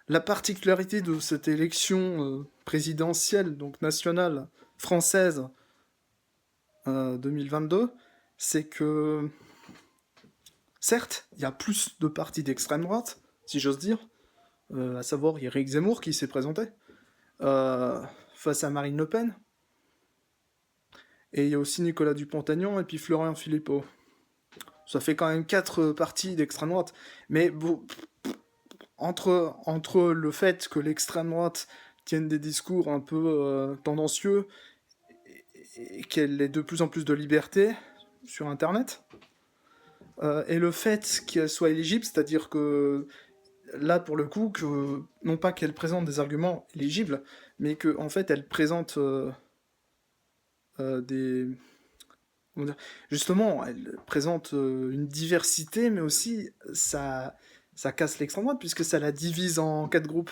La particularité de cette élection présidentielle, donc nationale, française, 2022, c'est que, certes, il y a plus de partis d'extrême droite, si j'ose dire, à savoir Éric Zemmour qui s'est présenté euh, face à Marine Le Pen, et il y a aussi Nicolas Dupont-Aignan et puis Florian Philippot. Ça fait quand même quatre partis d'extrême droite. Mais bon, entre le fait que l'extrême droite tienne des discours un peu tendancieux et qu'elle ait de plus en plus de liberté sur Internet, et le fait qu'elle soit éligible, c'est-à-dire que là, pour le coup, que non pas qu'elle présente des arguments éligibles, mais qu'en fait, elle présente des... comment dire, justement, elle présente une diversité, mais aussi ça casse l'extrême droite, puisque ça la divise en quatre groupes.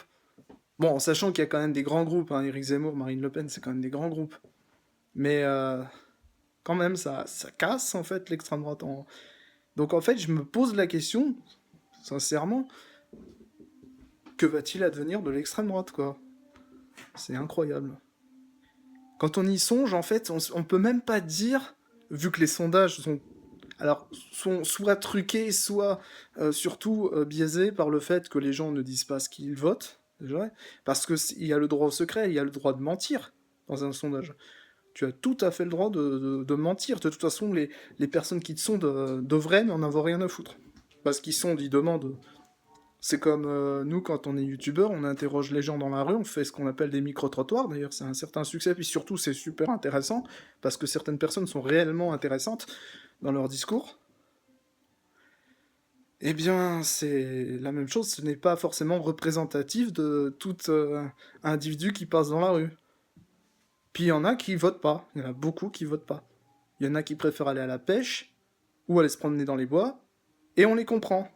Bon, en sachant qu'il y a quand même des grands groupes, hein, Éric Zemmour, Marine Le Pen, c'est quand même des grands groupes. Mais quand même, ça casse, en fait, l'extrême droite. Donc, en fait, je me pose la question, sincèrement, que va-t-il advenir de l'extrême droite, quoi? C'est incroyable. Quand on y songe, en fait, on peut même pas dire, vu que les sondages sont soit truqués, soit surtout biaisés par le fait que les gens ne disent pas ce qu'ils votent, déjà, parce qu'il y a le droit au secret, il y a le droit de mentir dans un sondage. Tu as tout à fait le droit de mentir. De toute façon, les personnes qui te sondent devraient n'en avoir rien à foutre. Parce qu'ils sondent, ils demandent. C'est comme nous, quand on est youtubeur, on interroge les gens dans la rue, on fait ce qu'on appelle des micro-trottoirs. D'ailleurs, c'est un certain succès, puis surtout, c'est super intéressant, parce que certaines personnes sont réellement intéressantes dans leur discours. Eh bien, c'est la même chose, ce n'est pas forcément représentatif de tout individu qui passe dans la rue. Puis il y en a qui votent pas, il y en a beaucoup qui votent pas. Il y en a qui préfèrent aller à la pêche, ou aller se promener dans les bois, et on les comprend.